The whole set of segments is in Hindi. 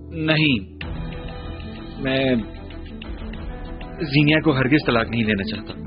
नहीं, मैं जीनिया को हरगिज तलाक नहीं देना चाहता।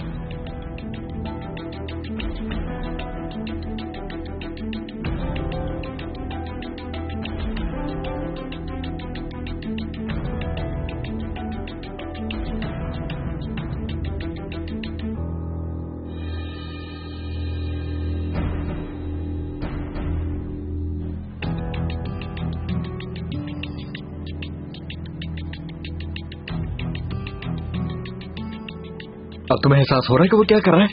अब तुम्हें एहसास हो रहा है कि वो क्या कर रहा है?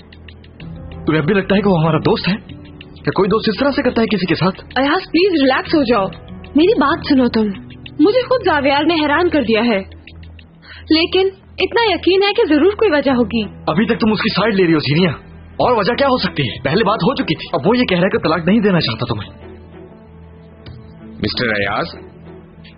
तुम्हें अब भी लगता है कि वो हमारा दोस्त है? क्या कोई दोस्त इस तरह से करता है किसी के साथ? अयाज प्लीज रिलैक्स हो जाओ, मेरी बात सुनो तुम। मुझे खुद जावियार ने हैरान कर दिया है, लेकिन इतना यकीन है कि जरूर कोई वजह होगी। अभी तक तुम उसकी साइड ले रही हो जीनिया, और वजह क्या हो सकती है? पहले बात हो चुकी थी, अब वो ये कह रहा है कि तलाक नहीं देना चाहता तुम्हें। मिस्टर अयाज,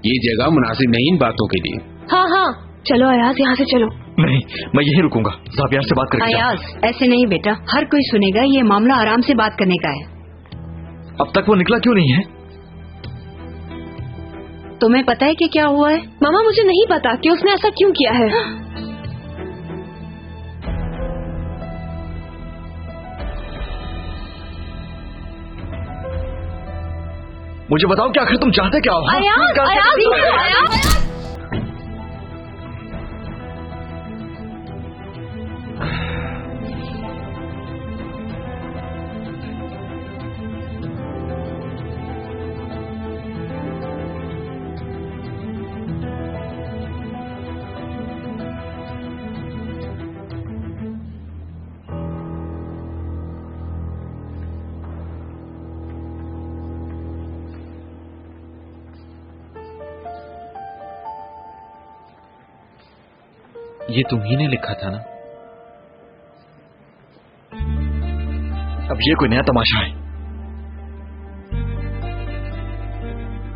ये जगह मुनासिब नहीं इन बातों के लिए। हाँ हाँ चलो अयाज, यहाँ से चलो। नहीं, मैं यहीं रुकूंगा, जावियार से बात करके। अयाज ऐसे नहीं बेटा, हर कोई सुनेगा, ये मामला आराम से बात करने का है। अब तक वो निकला क्यों नहीं है? तुम्हें पता है कि क्या हुआ है? मामा मुझे नहीं पता कि उसने ऐसा क्यों किया है। मुझे बताओ कि आखिर तुम चाहते क्या हो? अयाज, अयाज, ये तुम ही ने लिखा था ना? अब ये कोई नया तमाशा है?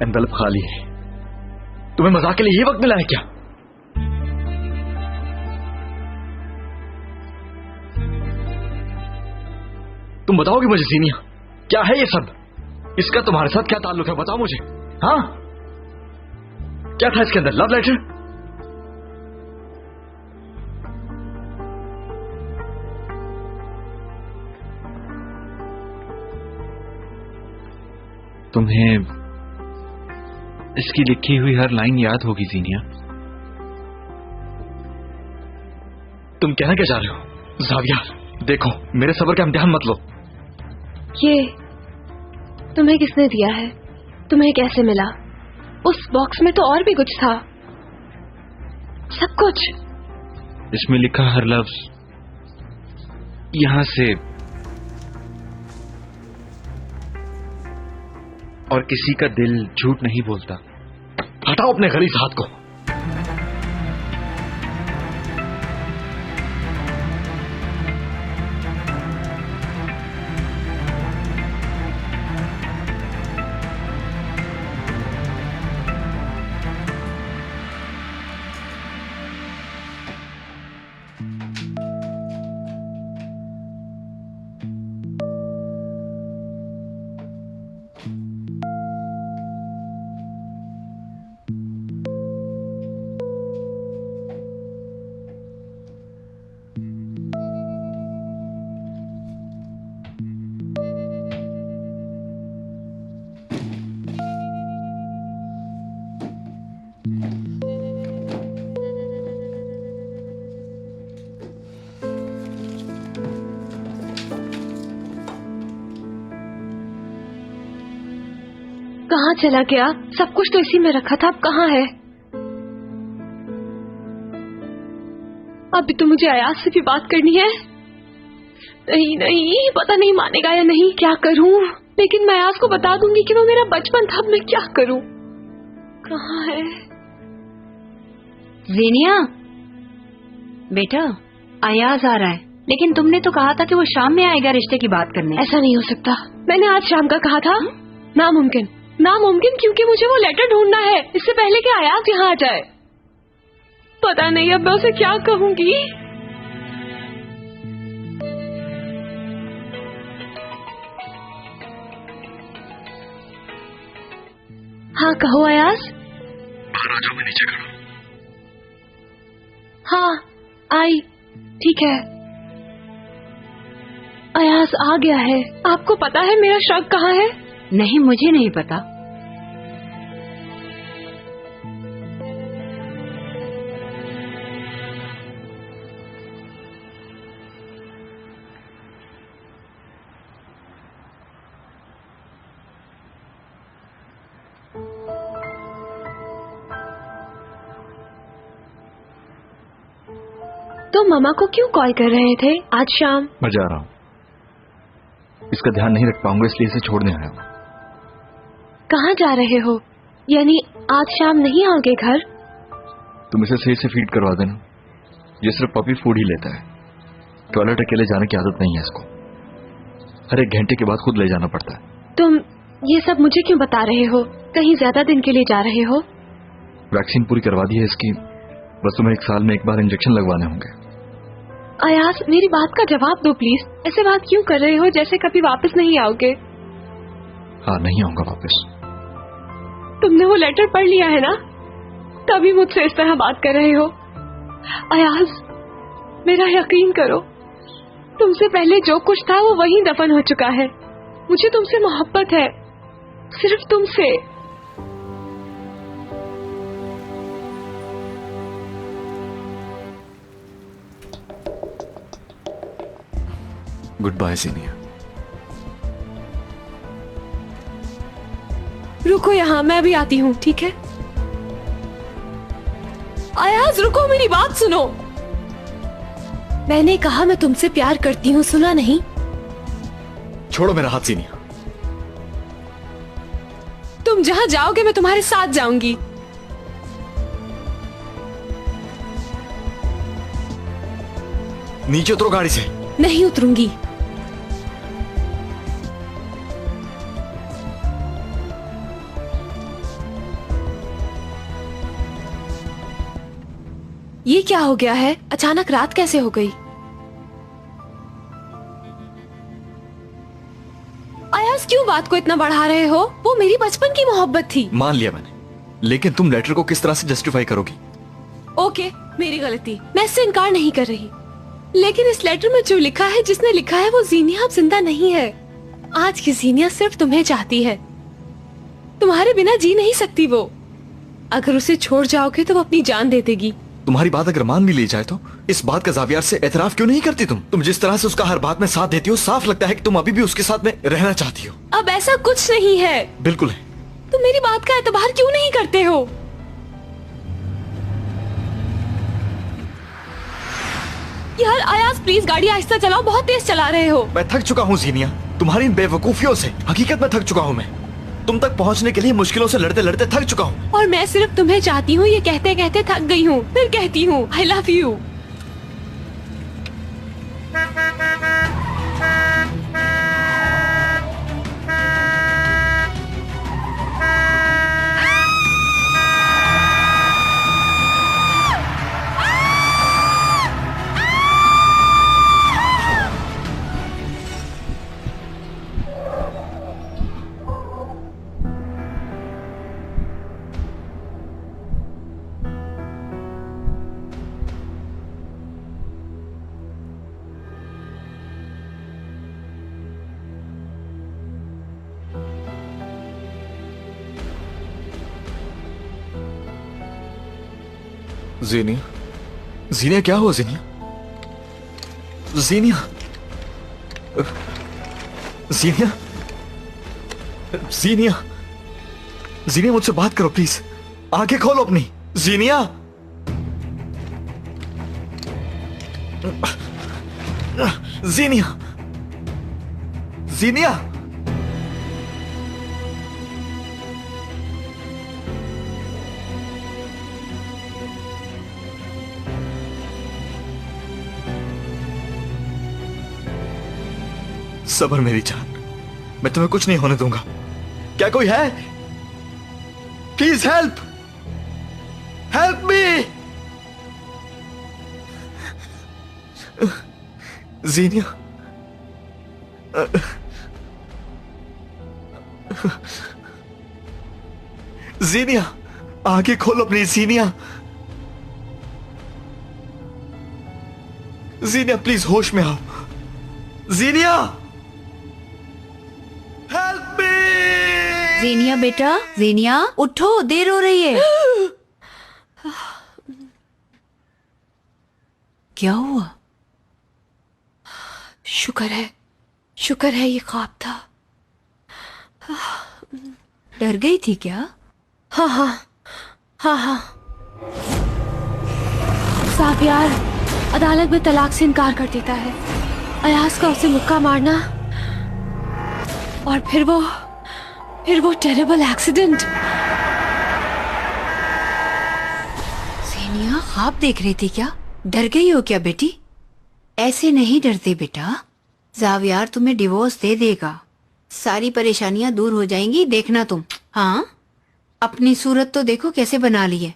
एनवेलप खाली है। तुम्हें मजाक के लिए ये वक्त मिला है क्या? तुम बताओगे मुझे जीनिया, क्या है ये सब? इसका तुम्हारे साथ क्या ताल्लुक है? बताओ मुझे। हाँ, क्या था इसके अंदर? Love letter? तुम्हें इसकी लिखी हुई हर लाइन याद होगी जीनिया। तुम कहना क्या चाह रहे हो? जावियार देखो, मेरे सब्र का इम्तिहान मत लो। ये तुम्हें किसने दिया है? तुम्हें कैसे मिला? उस बॉक्स में तो और भी कुछ था, सब कुछ। इसमें लिखा हर लफ्ज यहां से और किसी का दिल झूठ नहीं बोलता। हटाओ अपने गलीज हाथ को। कहाँ चला गया? सब कुछ तो इसी में रखा था, अब कहाँ है? अभी तो मुझे अयाज से भी बात करनी है। नहीं नहीं, पता नहीं मानेगा या नहीं, क्या करूं? लेकिन मैं अयाज को बता दूंगी कि वो मेरा बचपन था। अब मैं क्या करूं? कहाँ है? जीनिया बेटा, अयाज आ रहा है, लेकिन तुमने तो कहा था कि वो शाम में आएगा रिश्ते की बात करने। ऐसा नहीं हो सकता, मैंने आज शाम का कहा था। नामुमकिन, नामुमकिन, क्योंकि मुझे वो लेटर ढूंढना है इससे पहले कि अयाज यहाँ आ जाए। पता नहीं अब मैं उसे क्या कहूंगी। हाँ कहो अयाज। आ जाओ, मैं नीचे खड़ा हूं। हाँ आई, ठीक है। अयाज आ गया है। आपको पता है मेरा शक कहाँ है? नहीं, मुझे नहीं पता। तो मम्मा को क्यों कॉल कर रहे थे आज शाम? मैं जा रहा हूं, इसका ध्यान नहीं रख पाऊंगा, इसलिए इसे छोड़ने आया हूं। कहाँ जा रहे हो? यानी आज शाम नहीं आओगे घर? तुम इसे सही से फीड करवा देना, ये सिर्फ पपी फूड ही लेता है। टॉयलेट अकेले जाने की आदत नहीं है इसको, हर एक घंटे के बाद खुद ले जाना पड़ता है। तुम ये सब मुझे क्यों बता रहे हो? कहीं ज्यादा दिन के लिए जा रहे हो? वैक्सीन पूरी करवा दी है इसकी, बस तुम्हें 1 साल में 1 बार इंजेक्शन लगवाने होंगे। अयाज, मेरी बात का जवाब दो प्लीज। ऐसे बात क्यों कर रहे हो जैसे कभी वापस नहीं आओगे? हाँ, नहीं आऊंगा वापस। तुमने वो लेटर पढ़ लिया है ना, तभी मुझसे इस तरह बात कर रहे हो। अयाज, मेरा यकीन करो, तुमसे पहले जो कुछ था वो वहीं दफन हो चुका है। मुझे तुमसे मोहब्बत है, सिर्फ तुमसे। गुड बाय सीनिया। रुको यहाँ, मैं भी आती हूँ, ठीक है? अयाज रुको, मेरी बात सुनो। मैंने कहा मैं तुमसे प्यार करती हूँ, सुना नहीं? छोड़ो मेरा हाथ सीनिया। तुम जहाँ जाओगे मैं तुम्हारे साथ जाऊंगी। नीचे उतरो गाड़ी से। नहीं उतरूंगी। ये क्या हो गया है? अचानक रात कैसे हो गई? अयाज, क्यों बात को इतना बढ़ा रहे हो? वो मेरी बचपन की मोहब्बत थी। मान लिया मैंने, लेकिन तुम लेटर को किस तरह से जस्टिफाई करोगी? ओके, मेरी गलती, मैं इससे इनकार नहीं कर रही। लेकिन इस लेटर में जो लिखा है, जिसने लिखा है वो जीनिया अब जिंदा नहीं है। आज की जीनिया सिर्फ तुम्हें चाहती है, तुम्हारे बिना जी नहीं सकती वो। अगर उसे छोड़ जाओगे तो वो अपनी जान दे देगी। तुम्हारी बात अगर मान भी ली जाए तो इस बात का जावियार से एतराफ क्यों नहीं करती तुम जिस तरह से उसका हर बात में साथ देती हो, साफ लगता है कि तुम अभी भी उसके साथ में रहना चाहती हो। अब ऐसा कुछ नहीं है। बिल्कुल है। तुम मेरी बात का एतबार क्यों नहीं करते हो? यार अयाज, प्लीज गाड़ी आहिस्ता चलाओ, बहुत तेज चला रहे हो। मैं थक चुका हूँ जीनिया, तुम्हारी इन बेवकूफियों से। हकीकत में थक चुका हूँ मैं, तुम तक पहुँचने के लिए मुश्किलों से लड़ते लड़ते थक चुका हूँ। और मैं सिर्फ तुम्हें चाहती हूँ, ये कहते कहते थक गई हूँ। फिर कहती हूँ आई लव यू। जीनिया, जीनिया क्या हुआ? जीनिया, जीनिया, जीनिया, जीनिया, जीनिया मुझसे बात करो प्लीज, आंखें खोलो अपनी। जीनिया, जीनिया, जीनिया, सबर मेरी जान, मैं तुम्हें कुछ नहीं होने दूंगा। क्या कोई है? Please help, help me. जीनिया, जीनिया, आगे खोलो अपनी जीनिया। जीनिया प्लीज होश में आओ। जीनिया हेल्प मी। जीनिया बेटा, जीनिया उठो, देर हो रही है। क्या हुआ? शुक्र है ये ख्वाब था। डर गई थी क्या? हाँ। साहब यार अदालत में तलाक से इनकार कर देता है। अयाज का उसे मुक्का मारना और फिर वो टेरेबल एक्सीडेंट। जीनिया ख्वाब देख रही थी क्या? डर गई हो क्या बेटी? ऐसे नहीं डरते बेटा। जावियार तुम्हें डिवोर्स दे देगा, सारी परेशानियां दूर हो जाएंगी, देखना तुम। हाँ, अपनी सूरत तो देखो कैसे बना ली है।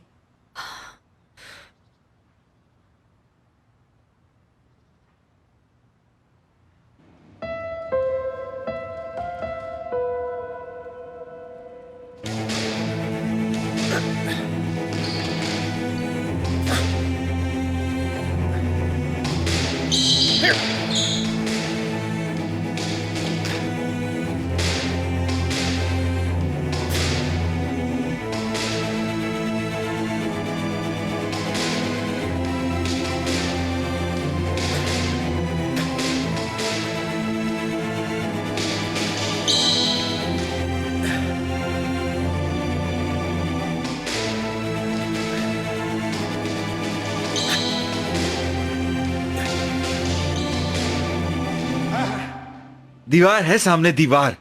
दीवार है सामने, दीवार।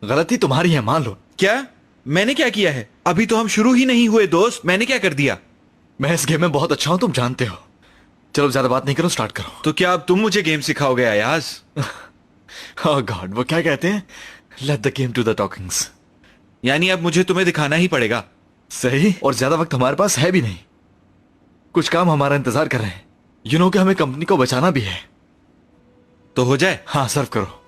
गलती तुम्हारी है, मान लो। क्या? मैंने क्या किया है? अभी तो हम शुरू ही नहीं हुए दोस्त। मैंने क्या कर दिया? मैं इस गेम में बहुत अच्छा हूं, तुम जानते हो। चलो ज्यादा बात नहीं करो, स्टार्ट करो। तो क्या अब तुम मुझे गेम सिखाओगे अयाज? ओह गॉड, वो क्या कहते हैं, let the game to the talkings. यानी अब मुझे तुम्हें दिखाना ही पड़ेगा। सही, और ज्यादा वक्त हमारे पास है भी नहीं। कुछ काम हमारा इंतजार कर रहे हैं। यू नो कि हमें कंपनी को बचाना भी है। तो हो जाए। हाँ, सर्व करो।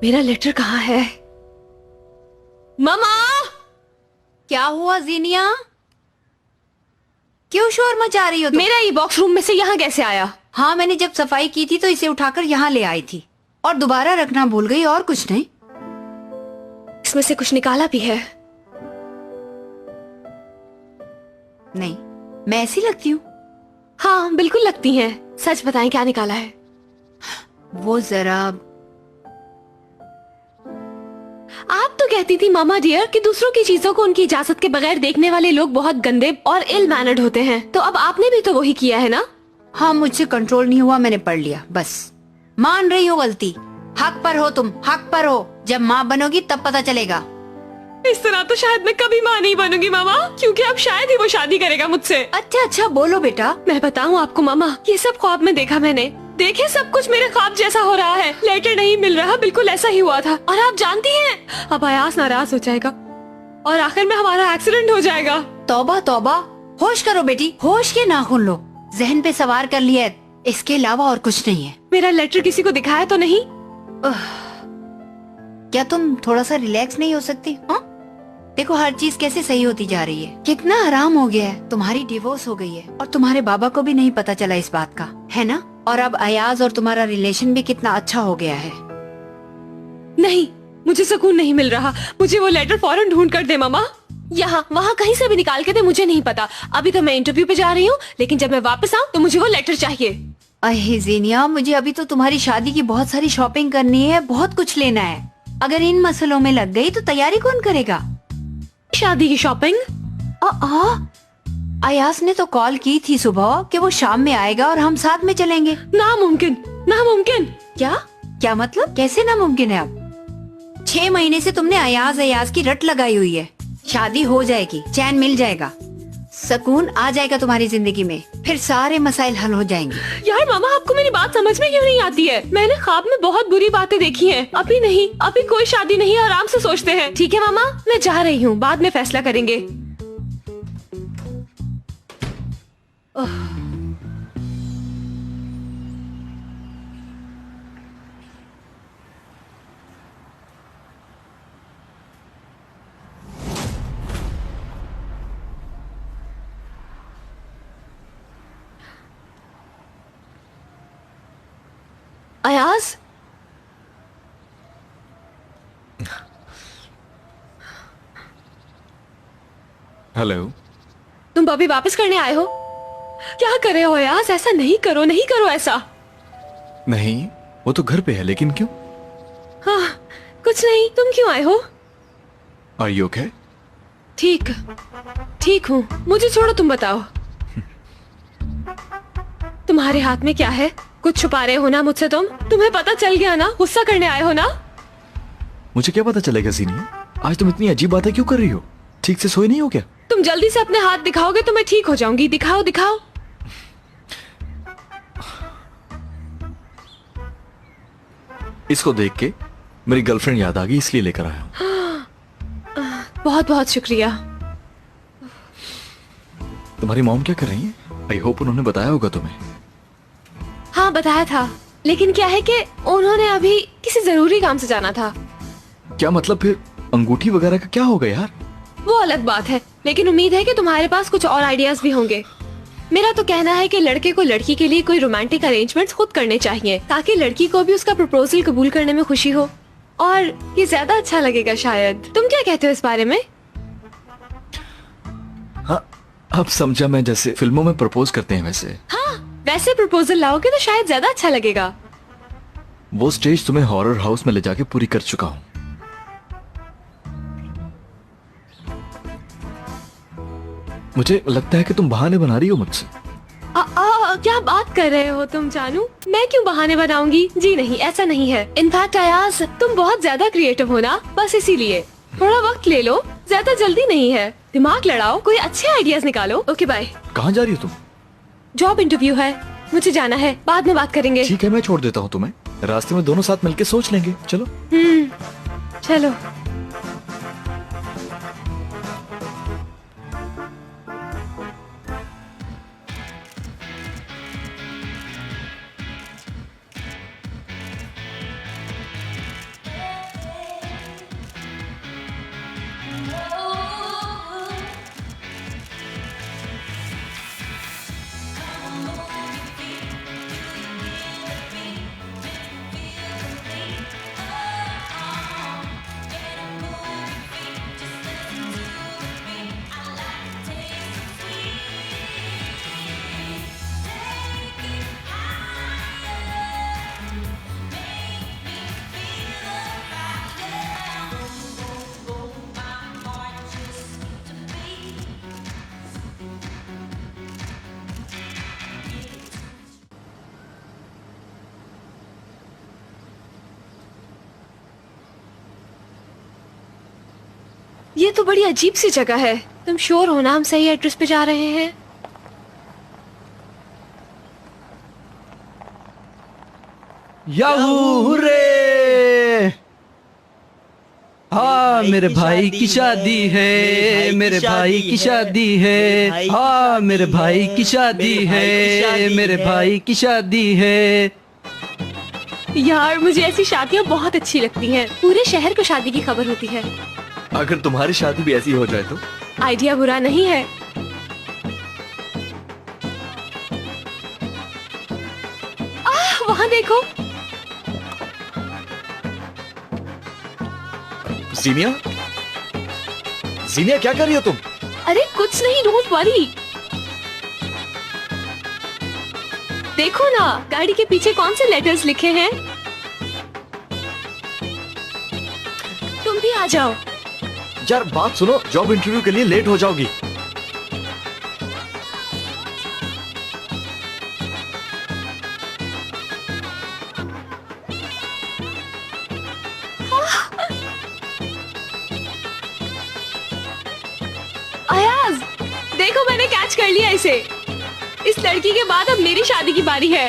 मेरा लेटर कहाँ है? मामा! क्या हुआ जीनिया? क्यों शोर मचा रही हो तुम? मेरा ये बॉक्स रूम में से यहाँ कैसे आया? हाँ, मैंने जब सफाई की थी तो इसे उठाकर यहाँ ले आई थी और दोबारा रखना भूल गई, और कुछ नहीं। इसमें से कुछ निकाला भी है? नहीं, मैं ऐसी लगती हूँ? हाँ बिल्कुल लगती हैं। सच बताएं, क्या निकाला है? वो जरा, आप तो कहती थी मामा डियर कि दूसरों की चीजों को उनकी इजाजत के बगैर देखने वाले लोग बहुत गंदे और इल मैनर्ड होते हैं। तो अब आपने भी तो वही किया है ना? हाँ, मुझसे कंट्रोल नहीं हुआ, मैंने पढ़ लिया, बस। मान रही हो गलती। हक पर हो तुम, हक पर हो। जब माँ बनोगी तब पता चलेगा। इस तरह तो शायद मैं कभी माँ नहीं बनूंगी मामा, क्योंकि अब शायद ही वो शादी करेगा मुझसे। अच्छा बोलो बेटा। मैं बताऊँ आपको मामा, ये सब ख्वाब में देखा मैंने। देखे, सब कुछ मेरे ख्वाब जैसा हो रहा है। लेटर नहीं मिल रहा, बिल्कुल ऐसा ही हुआ था। और आप जानती हैं, अब अयाज नाराज हो जाएगा और आखिर में हमारा एक्सीडेंट हो जाएगा। तौबा तौबा, होश करो बेटी, होश के नाखून लो। जहन पे सवार कर लिया है, इसके अलावा और कुछ नहीं है। मेरा लेटर किसी को दिखाया तो नहीं? क्या तुम थोड़ा सा रिलैक्स नहीं हो सकती? हाँ, देखो हर चीज कैसे सही होती जा रही है। कितना आराम हो गया है, तुम्हारी डिवोर्स हो गई है और तुम्हारे बाबा को भी नहीं पता चला इस बात का, है ना? और अब अयाज और तुम्हारा रिलेशन भी कितना अच्छा हो गया है। नहीं, मुझे सुकून नहीं मिल रहा। मुझे वो लेटर फौरन ढूंढ कर दे मामा। यहाँ वहाँ कहीं से भी निकाल के दे, मुझे नहीं पता। अभी तो मैं इंटरव्यू पे जा रही हूँ, लेकिन जब मैं वापस आऊँ तो मुझे वो लेटर चाहिए। अहे जीनिया, मुझे अभी तो तुम्हारी शादी की बहुत सारी शॉपिंग करनी है, बहुत कुछ लेना है। अगर इन मसलों में लग गई तो तैयारी कौन करेगा? शादी की शॉपिंग? अयास ने तो कॉल की थी सुबह कि वो शाम में आएगा और हम साथ में चलेंगे। नामुमकिन, नामुमकिन। क्या क्या मतलब? कैसे नामुमकिन है? अब 6 महीने से तुमने अयाज अयाज की रट लगाई हुई है। शादी हो जाएगी, चैन मिल जाएगा, सुकून आ जाएगा तुम्हारी जिंदगी में, फिर सारे मसाइल हल हो जाएंगे। यार मामा, आपको मेरी बात समझ में क्यों नहीं आती है? मैंने ख्वाब में बहुत बुरी बातें देखी हैं। अभी नहीं, अभी कोई शादी नहीं, आराम से सोचते हैं। ठीक है मामा, मैं जा रही हूँ, बाद में फैसला करेंगे। अयाज, हेलो। तुम बॉबी वापस करने आए हो? क्या कर रहे हो अयाज? ऐसा नहीं करो, नहीं करो ऐसा। नहीं, वो तो घर पे है, लेकिन क्यों? हाँ, कुछ नहीं। तुम क्यों आए हो? Are you okay? ठीक ठीक हूँ, मुझे छोड़ो, तुम बताओ। तुम्हारे हाथ में क्या है? कुछ छुपा रहे हो ना मुझसे? तुम्हें पता चल गया ना? गुस्सा करने आए हो ना? मुझे क्या पता चलेगा जीनिया? आज तुम इतनी अजीब बातें क्यों कर रही हो? ठीक से सोए नहीं हो क्या? तुम जल्दी से अपने हाथ दिखाओगे तो मैं ठीक हो जाऊंगी। दिखाओ दिखाओ। इसको देख के मेरी गर्लफ्रेंड याद आ गई, इसलिए लेकर आया हूँ। बहुत बहुत शुक्रिया। तुम्हारी मॉम क्या कर रही है? आई होप उन्होंने बताया होगा तुम्हें। हाँ, बताया था, लेकिन क्या है कि उन्होंने अभी किसी जरूरी काम से जाना था। क्या मतलब? फिर अंगूठी वगैरह का क्या होगा यार? वो अलग बात है, लेकिन उम्मीद है कि तुम्हारे पास कुछ और आइडियाज भी होंगे। मेरा तो कहना है कि लड़के को लड़की के लिए कोई रोमांटिक अरेंजमेंट्स खुद करने चाहिए, ताकि लड़की को भी उसका प्रपोजल कबूल करने में खुशी हो, और ये ज्यादा अच्छा लगेगा शायद। तुम क्या कहते हो इस बारे में? हाँ, अब समझा मैं, जैसे फिल्मों में प्रपोज करते हैं वैसे। हाँ, वैसे प्रपोजल लाओगे तो शायद ज्यादा अच्छा लगेगा। वो स्टेज तुम्हें हॉरर हाउस में ले जाके पूरी कर चुका हूँ। मुझे लगता है कि तुम बहाने बना रही हो मुझसे। क्या बात कर रहे हो तुम जानू? मैं क्यों बहाने बनाऊंगी? जी नहीं, ऐसा नहीं है। इनफैक्ट अयाज, तुम बहुत ज्यादा क्रिएटिव हो ना, बस इसीलिए। थोड़ा वक्त ले लो, ज्यादा जल्दी नहीं है। दिमाग लड़ाओ, कोई अच्छे आइडियाज निकालो। Okay bye. कहाँ जा रही हो तुम? जॉब इंटरव्यू है, मुझे जाना है, बाद में बात करेंगे। ठीक है, मैं छोड़ देता हूँ तुम्हें, रास्ते में दोनों साथ मिलके सोच लेंगे। चलो। चलो। ये तो बड़ी अजीब सी जगह है। तुम श्योर हो ना हम सही एड्रेस पे जा रहे हैं? याहू रे! हाँ, मेरे भाई की शादी है, मेरे भाई की शादी है। हाँ, मेरे भाई की शादी है, मेरे भाई की शादी है। यार, मुझे ऐसी शादियाँ बहुत अच्छी लगती हैं। पूरे शहर को शादी की खबर होती है। अगर तुम्हारी शादी भी ऐसी हो जाए तो? आइडिया बुरा नहीं है। वहाँ देखो। जीनिया, जीनिया क्या कर रही हो तुम? अरे कुछ नहीं, डोंट वरी। देखो ना गाड़ी के पीछे कौन से लेटर्स लिखे हैं। तुम भी आ जाओ। यार बात सुनो, जॉब इंटरव्यू के लिए लेट हो जाओगी। अयाज, देखो मैंने कैच कर लिया इसे। इस लड़की के बाद अब मेरी शादी की बारी है।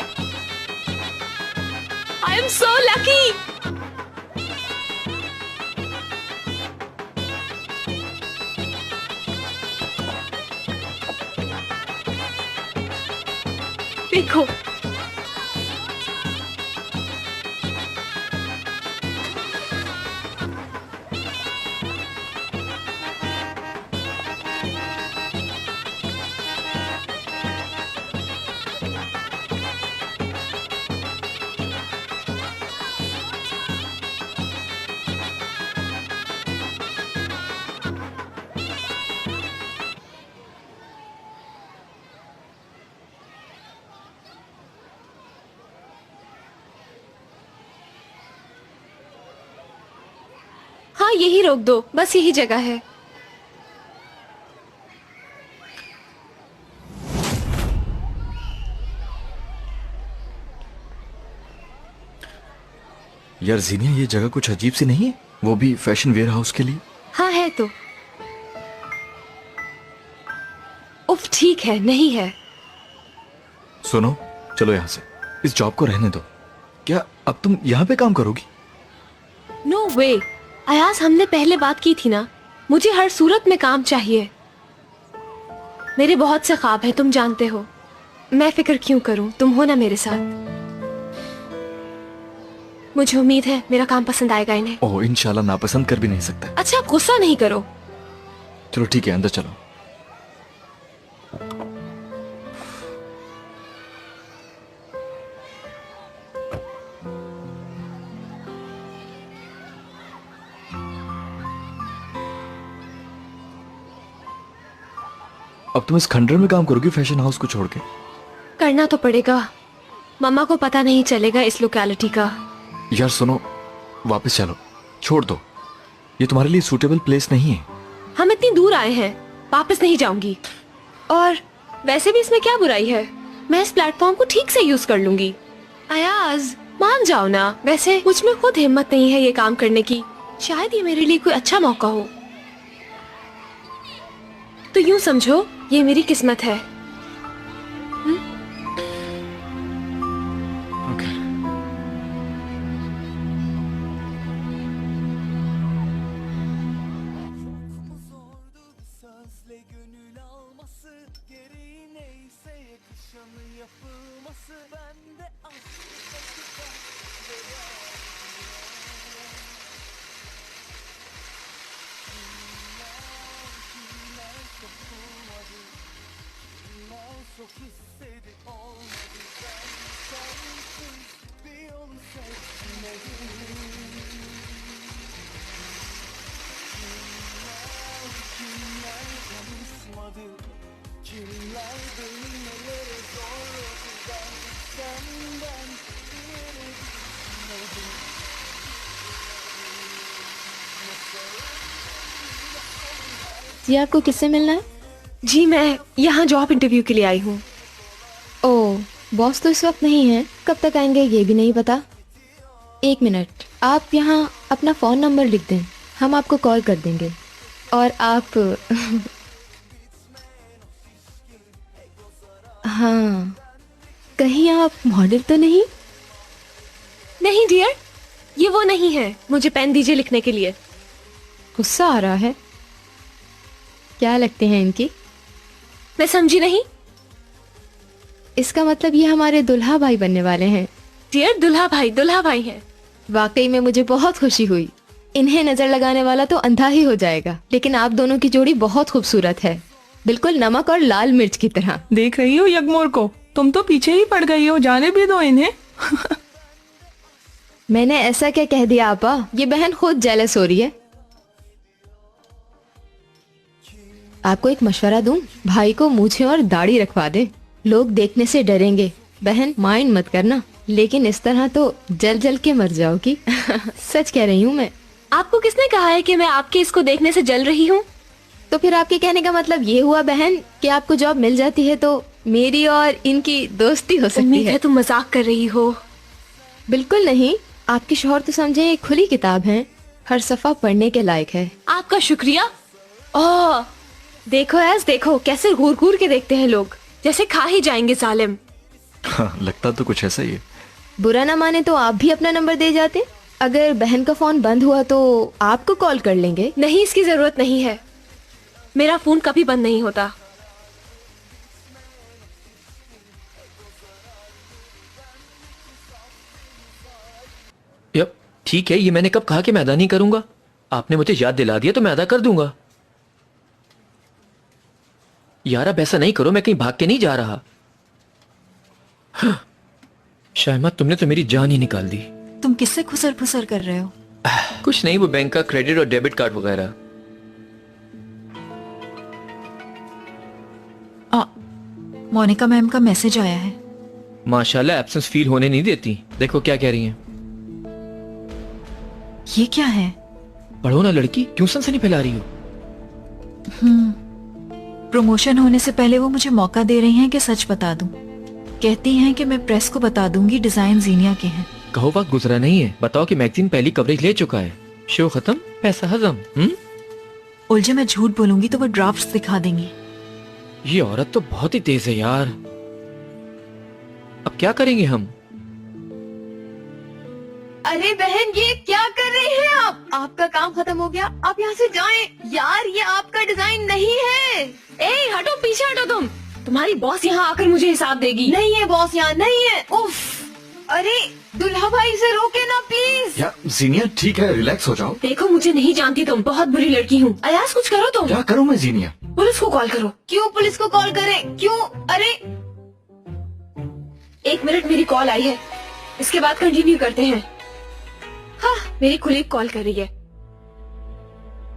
I am so lucky. देखो हाँ यही रोक दो, बस यही जगह है। यार जीनिया, ये जगह कुछ अजीब सी नहीं है? वो भी फैशन वेयर हाउस के लिए। हाँ है तो। उफ ठीक है, नहीं है। सुनो, चलो यहाँ से, इस जॉब को रहने दो। क्या अब तुम यहाँ पे काम करोगी? नो वे अयाज, हमने पहले बात की थी ना, मुझे हर सूरत में काम चाहिए। मेरे बहुत से ख्वाब हैं, तुम जानते हो। मैं फिक्र क्यों करूं, तुम हो ना मेरे साथ। मुझे उम्मीद है मेरा काम पसंद आएगा इन्हें। ओह इंशाल्लाह, नापसंद कर भी नहीं सकता। अच्छा आप गुस्सा नहीं करो। चलो ठीक है, अंदर चलो। अब तुम इस खंडर में काम करोगी फैशन हाउस को छोड़ के? करना तो पड़ेगा, मम्मा को पता नहीं चलेगा इस लोकेलिटी का। यार सुनो, वापस चलो, छोड़ दो, ये तुम्हारे लिए सूटेबल प्लेस नहीं है। हम इतनी दूर आए हैं, वापस नहीं जाऊंगी। और वैसे भी इसमें क्या बुराई है, मैं इस प्लेटफॉर्म को ठीक से यूज कर लूंगी। अयाज मान जाओ ना, वैसे मुझ में खुद हिम्मत नहीं है ये काम करने की। शायद ये मेरे लिए कोई अच्छा मौका हो। तो यूं समझो ये मेरी किस्मत है। Okay. जी आपको किससे मिलना है? जी मैं यहाँ जॉब इंटरव्यू के लिए आई हूँ। ओह, बॉस तो इस वक्त नहीं है, कब तक आएंगे ये भी नहीं पता। एक मिनट, आप यहाँ अपना फ़ोन नंबर लिख दें, हम आपको कॉल कर देंगे। और आप हाँ, कहीं आप मॉडल तो नहीं? नहीं डियर, ये वो नहीं है। मुझे पेन दीजिए लिखने के लिए। गुस्सा आ रहा है। क्या लगते हैं इनकी? मैं समझी नहीं। इसका मतलब ये हमारे दुल्हा भाई बनने वाले हैं। डियर दुल्हा भाई हैं। वाकई में मुझे बहुत खुशी हुई। इन्हें नजर लगाने वाला तो अंधा ही हो जाएगा, लेकिन आप दोनों की जोड़ी बहुत खूबसूरत है, बिल्कुल नमक और लाल मिर्च की तरह। देख रही हो यगमोर को, तुम तो पीछे ही पड़ गई हो, जाने भी दो इन्हें। मैंने ऐसा क्या कह दिया आपा, ये बहन खुद जेलस हो रही है। आपको एक मशवरा दूं, भाई को मूछें और दाढ़ी रखवा दे, लोग देखने से डरेंगे, बहन माइंड मत करना, लेकिन इस तरह तो जल जल के मर जाओगी। सच कह रही हूँ मैं। आपको किसने कहा है कि मैं आपके इसको देखने से जल रही हूँ? तो फिर आपके कहने का मतलब ये हुआ बहन कि आपको जॉब मिल जाती है तो मेरी और इनकी दोस्ती हो सकती उम्मीद है। है तुम मजाक कर रही हो। बिल्कुल नहीं, आपके शौहर तो समझे एक खुली किताब है, हर सफा पढ़ने के लायक है। आपका शुक्रिया। ओह देखो ऐस, देखो कैसे घूर घूर के देखते हैं लोग, जैसे खा ही जाएंगे जालिम। हाँ, लगता तो कुछ ऐसा ही है। बुरा ना माने तो आप भी अपना नंबर दे जाते, अगर बहन का फोन बंद हुआ तो आपको कॉल कर लेंगे। नहीं, इसकी जरूरत नहीं है, मेरा फोन कभी बंद नहीं होता। यप, ठीक है, ये मैंने कब कहा कि मैं अदा नहीं करूंगा? आपने मुझे याद दिला दिया तो मैं अदा कर दूंगा। यार अब ऐसा नहीं करो, मैं कहीं भाग के नहीं जा रहा। हाँ, शायमा तुमने तो मेरी जान ही निकाल दी। तुम किससे खुसर फुसर कर रहे हो? कुछ नहीं, वो बैंक का क्रेडिट और डेबिट कार्ड वगैरह। मोनिका मैम का मैसेज आया है। माशाल्लाह एब्सेंस फील होने नहीं देती। देखो क्या कह रही हैं। ये क्या है? पढ़ो ना लड़की, क्यों सनसनी फैला रही हो? प्रमोशन होने से पहले वो मुझे मौका दे रही हैं कि सच बता दूं। कहती हैं कि मैं प्रेस को बता दूंगी डिजाइन जीनिया के हैं। कहो वक्त गुजरा नहीं है, बताओ कि मैगजीन पहली कवरेज ले चुका है, शो खत्म, पैसा हजम। उलझे मैं झूठ बोलूंगी तो वो ड्राफ्ट्स दिखा देंगी। ये औरत तो बहुत ही तेज है यार। अब क्या करेंगे हम? अरे बहन ये क्या कर रहे हैं आप? आपका काम खत्म हो गया, आप यहाँ से जाएं। यार ये आपका डिजाइन नहीं है। ए हटो, पीछे हटो तुम। तुम्हारी बॉस यहाँ आकर मुझे हिसाब देगी। नहीं है बॉस, यहाँ नहीं है। उफ, अरे दुल्हा भाई से रोके ना प्लीज। या जीनिया ठीक है, रिलैक्स हो जाओ। देखो मुझे नहीं जानती तुम, बहुत बुरी लड़की हूँ। अयास कुछ करो तुम। क्या करूं मैं जीनिया? पुलिस को कॉल करो। क्यों पुलिस को कॉल करें? क्यों? अरे 1 मिनट, मेरी कॉल आई है, इसके बाद कंटिन्यू करते हैं। हाँ, मेरी कुलीग कॉल कर रही है।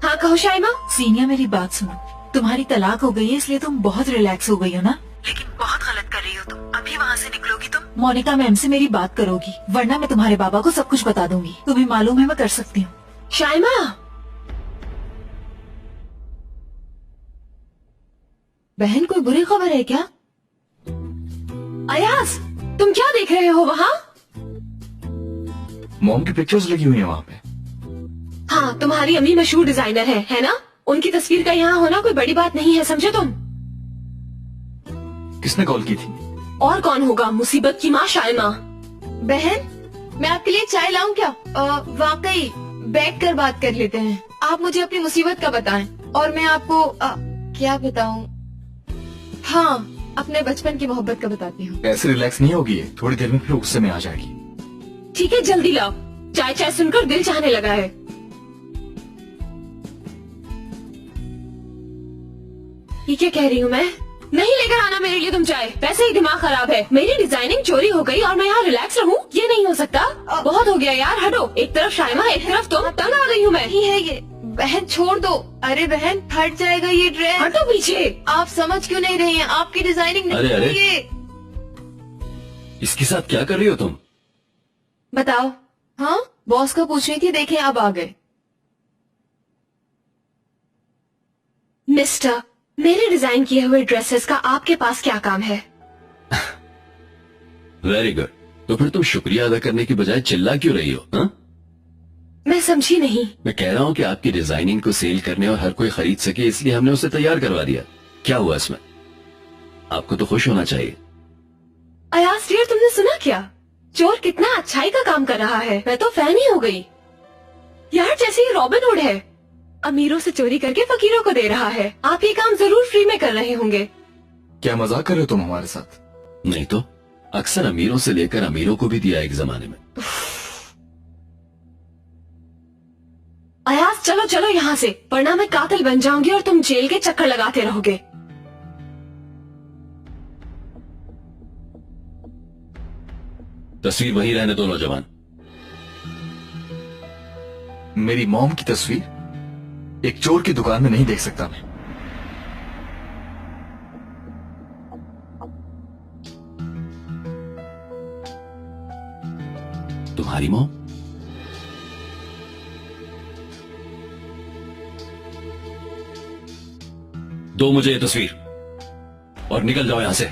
हाँ कहो शाइमा। सीनिया मेरी बात सुनो, तुम्हारी तलाक हो गई है इसलिए तुम बहुत रिलैक्स हो गई हो ना, लेकिन बहुत गलत कर रही हो तुम। अभी वहाँ से निकलोगी तुम, मोनिका मैम से मेरी बात करोगी, वरना मैं तुम्हारे बाबा को सब कुछ बता दूंगी। तुम्हें मालूम है मैं कर सकती हूँ। शाइमा, बहन कोई बुरी खबर है क्या? अयास तुम क्या देख रहे हो वहाँ? मॉम की पिक्चर्स लगी हुई है वहाँ पे। हाँ, तुम्हारी अम्मी मशहूर डिजाइनर है ना? उनकी तस्वीर का यहाँ होना कोई बड़ी बात नहीं है, समझे तुम? किसने कॉल की थी? और कौन होगा, मुसीबत की माँ शाइमा। बहन मैं आपके लिए चाय लाऊं क्या? वाकई बैठ कर बात कर लेते हैं। आप मुझे अपनी मुसीबत का बताएं और मैं आपको क्या बताऊं? हाँ, अपने बचपन की मोहब्बत का बताती हूँ। ऐसे रिलैक्स नहीं होगी ये, थोड़ी देर में फिर गुस्से में आ जाएगी। ठीक है जल्दी लाओ, चाय चाय सुनकर दिल चाहने लगा है। ये क्या कह रही हूँ मैं? नहीं लेकर आना मेरे लिए तुम चाय, वैसे ही दिमाग खराब है। मेरी डिजाइनिंग चोरी हो गई और मैं यहाँ रिलैक्स रहूँ? ये नहीं हो सकता, बहुत हो गया यार। हटो, एक तरफ शाइमा एक तरफ तुम, तंग आ गई हूँ मैं। नहीं है ये, बहन छोड़ दो। अरे बहन फट जाएगा ये ड्रेस। हटो पीछे। आप समझ क्यों नहीं रही हैं? आपकी डिजाइनिंग नहीं अरे, है ये। इसके साथ क्या कर रही हो तुम? बताओ। हाँ, बॉस को पूछ रही थी, देखें अब आ गए। मिस्टर, मेरे डिजाइन किए हुए ड्रेसेस का आपके पास क्या काम है? Very good. तो फिर तुम शुक्रिया अदा करने की बजाय चिल्ला क्यों रही हो? हा? मैं समझी नहीं। मैं कह रहा हूँ कि आपकी डिजाइनिंग को सेल करने और हर कोई खरीद सके इसलिए हमने उसे तैयार करवा दिया। क्या हुआ इसमें? आपको तो खुश होना चाहिए। अयास डियर, तुमने सुना क्या? चोर कितना अच्छाई का काम कर रहा है। मैं तो फैन ही हो गई यार, जैसे ही रॉबिन हुड है, अमीरों से चोरी करके फकीरों को दे रहा है। आप ये काम जरूर फ्री में कर रहे होंगे। क्या मजाक कर रहे हो तुम हमारे साथ? नहीं तो अक्सर अमीरों से लेकर अमीरों को भी दिया एक जमाने में। अयास चलो चलो यहाँ से, वरना मैं कातिल बन जाऊंगी और तुम जेल के चक्कर लगाते रहोगे। तस्वीर वहीं रहने दो नौजवान। मेरी मॉम की तस्वीर एक चोर की दुकान में नहीं देख सकता मैं। तुम्हारी मॉम? दो मुझे ये तस्वीर और निकल जाओ यहां से।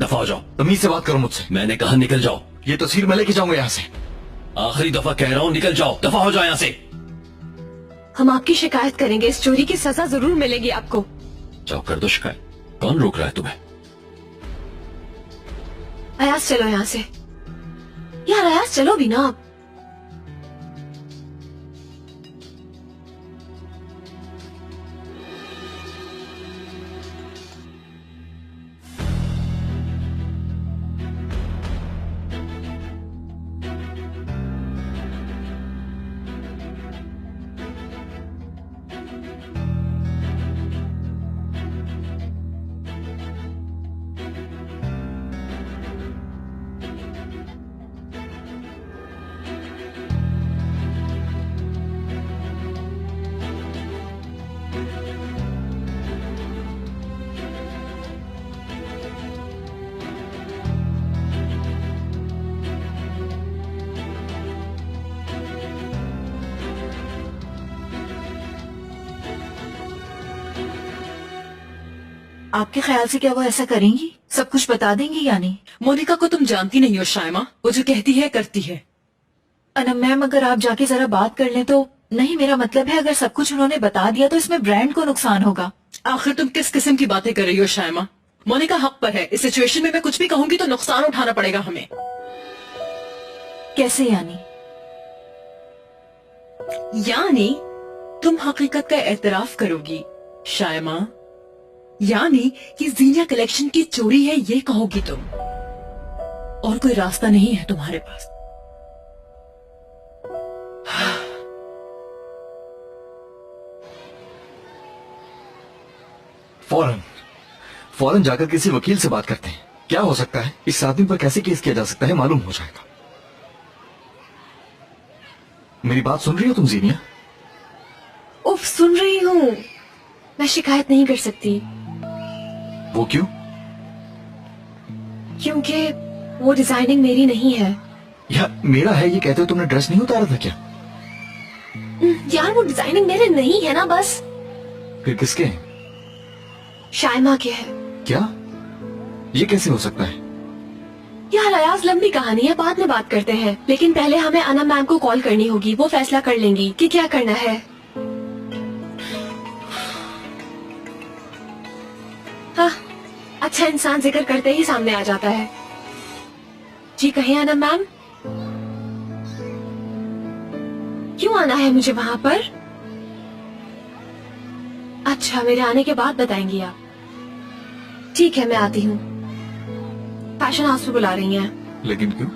दफा हो जाओ। तमीज से बात करो मुझसे। मैंने कहा निकल जाओ। ये तस्वीर मैं लेके जाऊंगा यहाँ से। आखिरी दफा कह रहा हूं निकल जाओ। दफा हो जाओ यहां से। हम आपकी शिकायत करेंगे, इस चोरी की सजा जरूर मिलेगी आपको। जाओ कर दो शिकायत। कौन रोक रहा है तुम्हें? अयाज चलो यहाँ से। यार अयाज चलो भी ना आप। आपके ख्याल से क्या वो ऐसा करेंगी? सब कुछ बता देंगी या नहीं? मोनिका को तुम जानती नहीं हो शायमा, वो जो कहती है करती है। अनम मैम, अगर आप जाके जरा बात कर लें तो। नहीं, मेरा मतलब है अगर सब कुछ उन्होंने बता दिया तो इसमें ब्रांड को नुकसान होगा। आखिर तुम किस किस्म की बातें कर रही हो शायमा? मोनिका हक पर है। इस सिचुएशन में मैं कुछ भी कहूंगी तो नुकसान उठाना पड़ेगा हमें। कैसे यानी? यानी तुम हकीकत का एतराफ करोगी शायमा, यानी कि जीनिया कलेक्शन की चोरी है ये कहोगी तुम, और कोई रास्ता नहीं है तुम्हारे पास। फौरन जाकर किसी वकील से बात करते हैं। क्या हो सकता है, इस आदमी पर कैसे केस किया जा सकता है मालूम हो जाएगा। मेरी बात सुन रही हो तुम जीनिया? उफ, सुन रही हूँ। मैं शिकायत नहीं कर सकती। वो क्यों? क्योंकि वो डिजाइनिंग मेरी नहीं है। यार मेरा है ये कहते हो तुमने ड्रेस नहीं उतारा था क्या? यार वो डिजाइनिंग मेरे नहीं है ना, बस। फिर किसके हैं? शायमा के है। क्या? ये कैसे हो सकता है? यार अयाज, लंबी कहानी है, बाद में बात करते हैं। लेकिन पहले हमें अनम मैम को कॉल करनी होगी। वो फैसला कर लेंगी कि क्या करना है। हाँ, अच्छा इंसान जिक्र करते ही सामने आ जाता है। जी कहिए अनम मैम, क्यों आना है मुझे वहाँ पर? अच्छा, मेरे आने के बाद बताएंगी आप। ठीक है, मैं आती हूँ। फैशन हाउस में बुला रही हैं। लेकिन क्यों?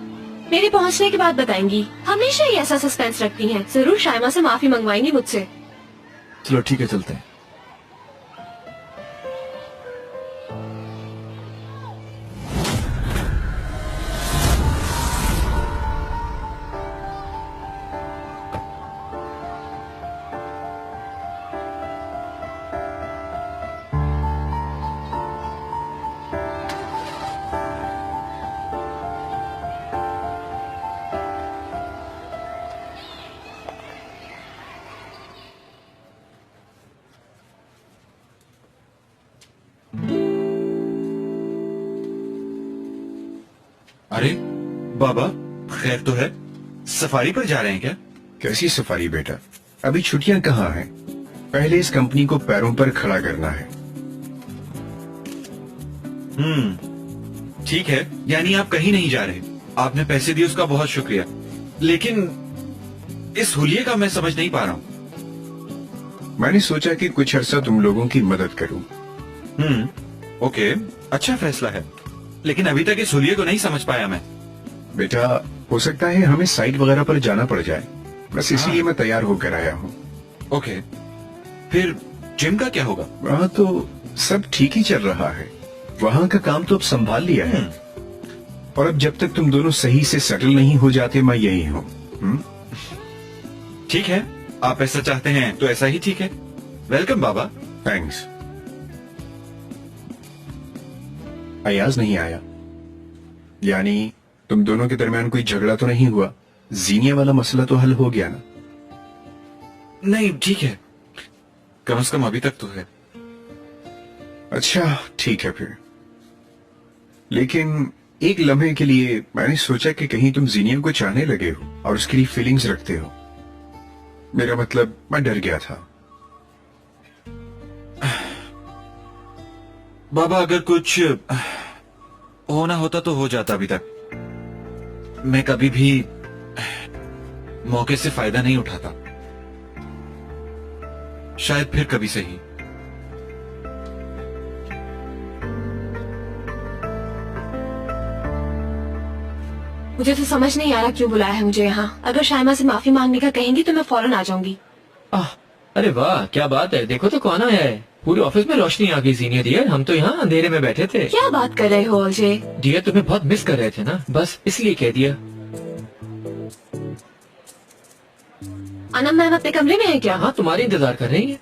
मेरे पहुँचने के बाद बताएंगी। हमेशा ही ऐसा सस्पेंस रखती हैं। जरूर शायमा से माफी मंगवाएंगी मुझसे। चलो ठीक है, चलते हैं। अरे बाबा, खैर तो है? सफारी पर जा रहे हैं क्या? कैसी सफारी बेटा, अभी छुट्टियां कहाँ हैं? पहले इस कंपनी को पैरों पर खड़ा करना है। ठीक है, यानी आप कहीं नहीं जा रहे। आपने पैसे दिए उसका बहुत शुक्रिया, लेकिन इस हुलिये का मैं समझ नहीं पा रहा हूँ। मैंने सोचा कि कुछ अर्सा तुम लोगों की मदद करूं। ओके, अच्छा फैसला है, लेकिन अभी तक इस हुलिये को नहीं समझ पाया मैं। बेटा, हो सकता है हमें साइट वगैरह पर जाना पड़ जाए, बस इसीलिए मैं तैयार होकर आया हूँ। ओके, फिर जिम का क्या होगा? वहाँ तो सब ठीक ही चल रहा है। वहाँ का काम तो अब संभाल लिया है, और अब जब तक तुम दोनों सही से सेटल नहीं हो जाते मैं यही हूँ। ठीक है, आप ऐसा चाहते हैं तो ऐसा ही ठीक है। वेलकम बाबा। थैंक्स। अयाज नहीं आया, यानी तुम दोनों के दरमियान कोई झगड़ा तो नहीं हुआ? जीनिया वाला मसला तो हल हो गया ना? नहीं ठीक है, कम से कम अभी तक तो है। अच्छा ठीक है फिर, लेकिन एक लम्हे के लिए मैंने सोचा कि कहीं तुम जीनिया को चाहने लगे हो और उसके लिए फीलिंग्स रखते हो। मेरा मतलब मैं डर गया था। बाबा अगर कुछ होना होता तो हो जाता अभी तक। मैं कभी भी मौके से फायदा नहीं उठाता, शायद फिर कभी सही। मुझे तो समझ नहीं आ रहा क्यों बुलाया है मुझे यहाँ। अगर शायमा से माफी मांगने का कहेंगी तो मैं फौरन आ जाऊंगी। अरे वाह क्या बात है, देखो तो कौन आया है। पूरे ऑफिस में रोशनी आ गई सीनियर डियर, हम तो यहाँ अंधेरे में बैठे थे। क्या बात कर रहे हो अजय? डियर तुम्हें बहुत मिस कर रहे थे ना, बस इसलिए कह दिया। अनम मैम अपने कमरे में है क्या? हाँ तुम्हारी इंतजार कर रही है।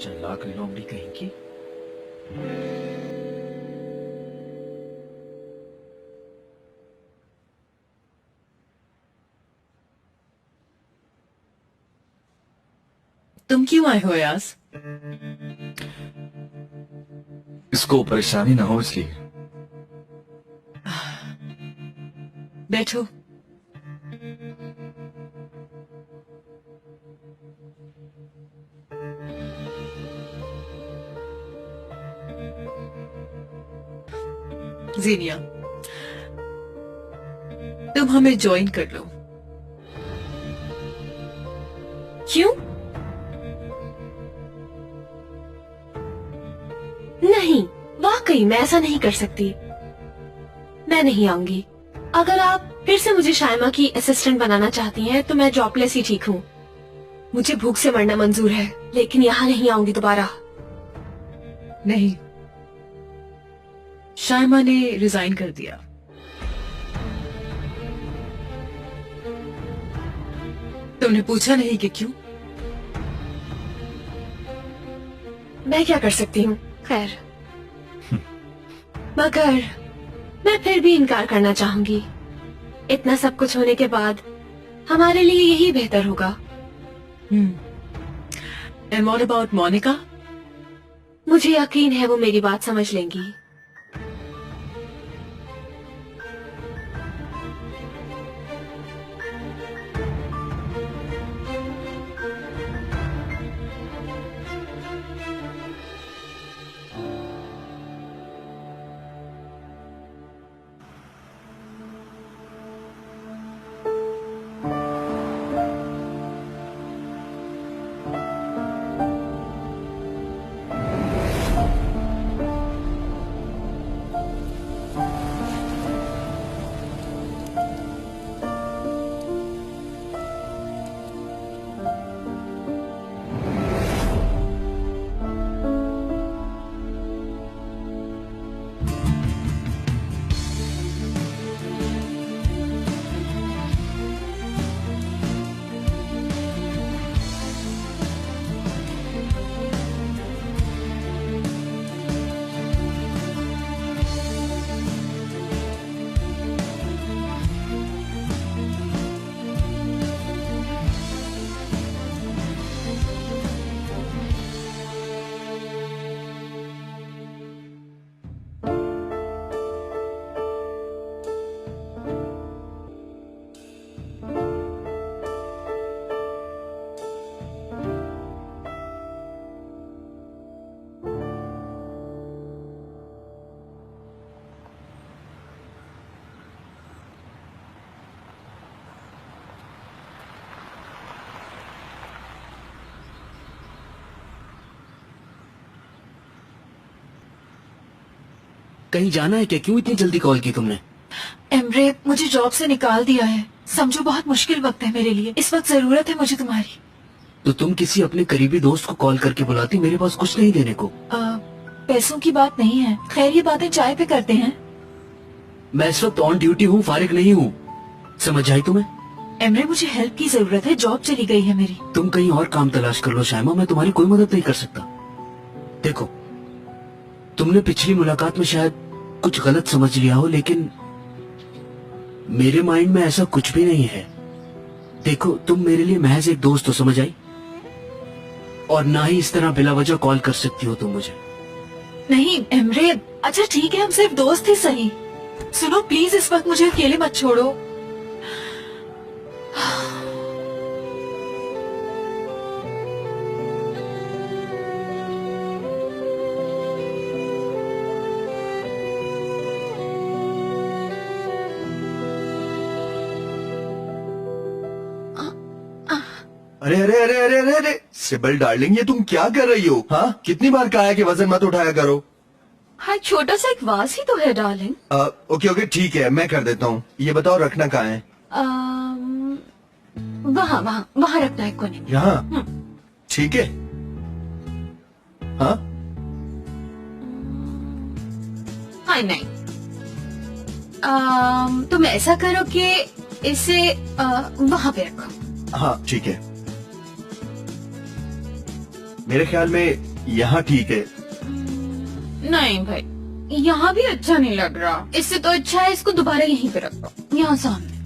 चालाक लोमड़ी कहीं की। तुम क्यों आए हो यास? इसको परेशानी ना हो इसलिए। बैठो। जीनिया तुम हमें ज्वाइन कर लो। क्यों? नहीं, वाकई मैं ऐसा नहीं कर सकती। मैं नहीं आऊंगी। अगर आप फिर से मुझे शायमा की असिस्टेंट बनाना चाहती हैं तो मैं जॉबलेस ही ठीक हूँ। मुझे भूख से मरना मंजूर है, लेकिन यहाँ नहीं आऊंगी दोबारा। नहीं, शायमा ने रिजाइन कर दिया। तुमने पूछा नहीं कि क्यों? मैं क्या कर सकती हूँ? खैर, मगर मैं फिर भी इनकार करना चाहूंगी। इतना सब कुछ होने के बाद हमारे लिए यही बेहतर होगा। And what about Monika? मुझे यकीन है वो मेरी बात समझ लेंगी। कहीं जाना है क्या? क्यों इतनी जल्दी कॉल की तुमने? एमरे, मुझे जॉब से निकाल दिया है। समझो बहुत मुश्किल वक्त है मेरे लिए। इस वक्त जरूरत है मुझे तुम्हारी। तो तुम किसी अपने करीबी दोस्त को कॉल करके बुलाती, मेरे पास कुछ नहीं देने को। पैसों की बात नहीं है। खैर, ये बातें चाय पे करते हैं। मैं इस वक्त ऑन ड्यूटी हूँ, फारिग नहीं हूँ। समझ आई तुम्हें? एमरे, मुझे हेल्प की जरूरत है। जॉब चली गई है मेरी। तुम कहीं और काम तलाश कर लो शायमा, मैं तुम्हारी कोई मदद नहीं कर सकता। देखो, तुमने पिछली मुलाकात में शायद कुछ गलत समझ लिया हो, लेकिन मेरे माइंड में ऐसा कुछ भी नहीं है। देखो, तुम मेरे लिए महज एक दोस्त हो, समझ आई? और ना ही इस तरह बिला वजह कॉल कर सकती हो तुम मुझे। नहीं इमरान, अच्छा ठीक है, हम सिर्फ दोस्त ही सही। सुनो प्लीज, इस वक्त मुझे अकेले मत छोड़ो। अरे अरे अरे अरे अरे अरे सिबल डार्लिंग, ये तुम क्या कर रही हो? हाँ, कितनी बार कहा है कि वजन मत उठाया करो। हाँ, छोटा सा एक वास ही तो है डार्लिंग। ओके ओके ठीक है, मैं कर देता हूँ। ये बताओ रखना कहाँ है? वहाँ वहाँ वहाँ रखना है कोने में। यहाँ? ठीक है। हाँ हाँ नहीं, तुम ऐसा करो कि इसे वहाँ पे रखो। हाँ ठीक है, मेरे ख्याल में यहाँ ठीक है। नहीं भाई, यहाँ भी अच्छा नहीं लग रहा। इससे तो अच्छा है इसको दोबारा यहीं पे रखो, यहाँ सामने।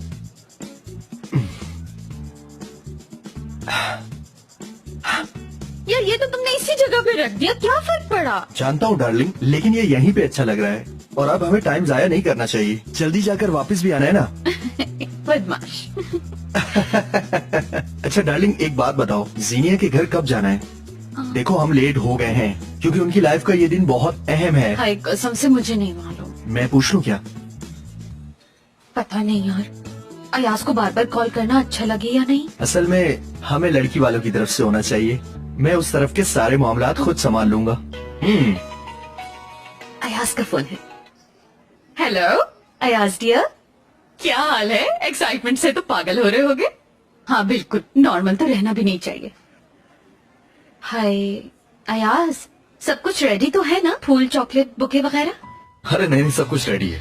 यार ये तो तुमने इसी जगह पे रख दिया, क्या फर्क पड़ा? जानता हूँ डार्लिंग, लेकिन ये यहीं पे अच्छा लग रहा है और अब हमें टाइम जाया नहीं करना चाहिए। जल्दी जाकर वापस भी आना है ना। बदमाश। अच्छा डार्लिंग, एक बात बताओ, जीनिया के घर कब जाना है? देखो हम लेट हो गए हैं क्योंकि उनकी लाइफ का ये दिन बहुत अहम है। हाय कसम से मुझे नहीं मालूम। मैं पूछ लूं क्या? पता नहीं यार, अयाज को बार बार कॉल करना अच्छा लगे या नहीं। असल में हमें लड़की वालों की तरफ से होना चाहिए। मैं उस तरफ के सारे मामलात खुद संभाल लूंगा। अयाज का फोन है। हेलो अयाज डियर, क्या हाल है? एक्साइटमेंट से तो पागल हो रहे होगे। हाँ बिल्कुल, नॉर्मल तो रहना भी नहीं चाहिए। हाय अयाज, सब कुछ रेडी तो है ना? फूल, चॉकलेट, बुके वगैरह? अरे नहीं, सब कुछ रेडी है।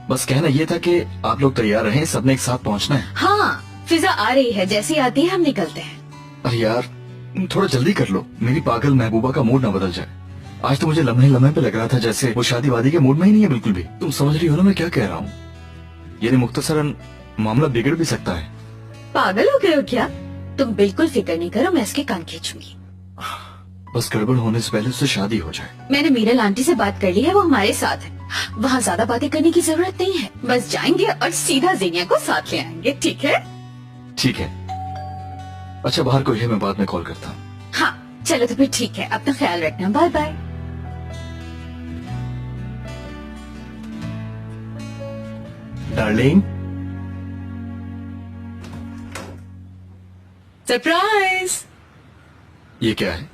बस कहना ये था कि आप लोग तैयार रहें, सबने एक साथ पहुंचना है। हाँ, फिजा आ रही है, जैसी आती है हम निकलते हैं। अरे यार थोड़ा जल्दी कर लो, मेरी पागल महबूबा का मूड ना बदल जाए। आज तो मुझे लम्हे लम्हे पे लग रहा था जैसे वो शादी वादी के मूड में ही नहीं है बिल्कुल भी। तुम समझ रही हो ना मैं क्या कह रहा हूँ? यानी मुख्तसरन मामला बिगड़ भी सकता है। पागल हो गए हो क्या? तुम बिल्कुल फिक्र नहीं करो, मैं इसके कान खींचूंगी। बस गड़बड़ होने से पहले उससे शादी हो जाए। मैंने मीरल आंटी से बात कर ली है, वो हमारे साथ है। वहाँ ज्यादा बातें करने की जरूरत नहीं है, बस जाएंगे और सीधा जीनिया को साथ ले आएंगे। ठीक है? ठीक है। अच्छा बाहर कोई है, मैं बाद में कॉल करता हूँ। हाँ चलो तो फिर ठीक है, अपना ख्याल रखना। Bye bye. Darling, surprise! ये क्या है?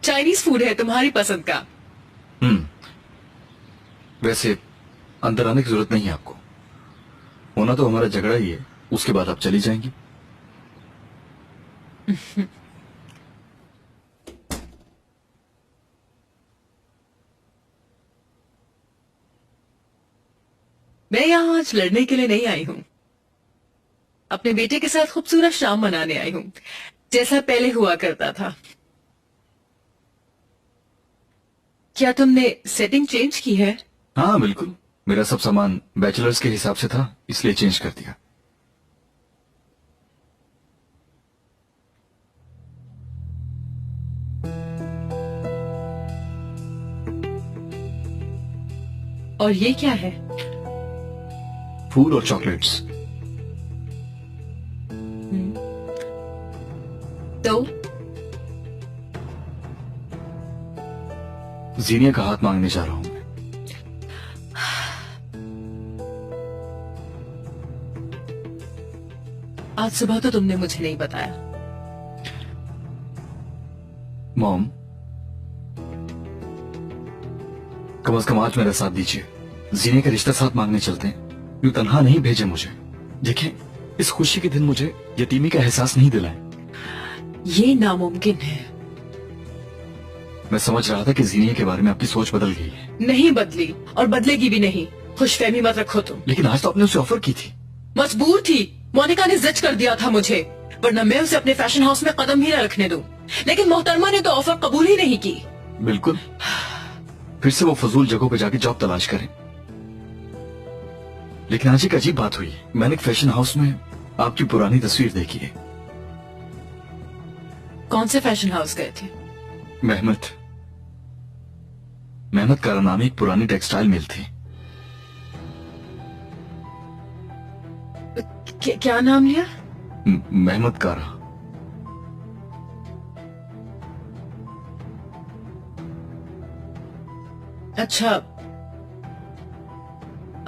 चाइनीज फूड है, तुम्हारी पसंद का। वैसे अंदर आने की जरूरत नहीं है आपको, होना तो हमारा झगड़ा ही है, उसके बाद आप चली जाएंगी। मैं यहाँ आज लड़ने के लिए नहीं आई हूँ, अपने बेटे के साथ खूबसूरत शाम मनाने आई हूँ, जैसा पहले हुआ करता था। क्या तुमने सेटिंग चेंज की है? हाँ बिल्कुल, मेरा सब सामान बैचलर्स के हिसाब से था, इसलिए चेंज कर दिया। और ये क्या है? फूल और चॉकलेट्स। तो जीनिया का हाथ मांगने जा रहा हूं। आज सुबह तो तुमने मुझे नहीं बताया। मॉम, कम से कम आज मेरा साथ दीजिए। जीने का रिश्ता साथ मांगने चलते हैं, यूं तन्हा नहीं भेजे मुझे। देखें, इस खुशी के दिन मुझे यतीमी का एहसास नहीं दिलाएं। ये नामुमकिन है। मैं समझ रहा था कि जीनिया के बारे में आपकी सोच बदल गई है। नहीं बदली और बदलेगी भी नहीं। खुशफहमी मत रखो तुम। लेकिन आज तो आपने उसे ऑफर की थी। मजबूर थी, मोनिका ने जिद कर दिया था मुझे, वरना मैं उसे अपने फैशन हाउस में कदम ही न रखने दूं। लेकिन मोहतरमा ने तो ऑफर कबूल ही नहीं की। बिल्कुल, फिर से वो फजूल जगहों पे जाके जॉब तलाश करें। लेकिन आज एक अजीब बात हुई। मैंने एक फैशन हाउस में आपकी पुरानी तस्वीर देखी है। कौन से फैशन हाउस गए थे? मेहमत कारा नामी एक पुरानी टेक्सटाइल मिल थी। क्या नाम लिया? मेहमत कारा। अच्छा,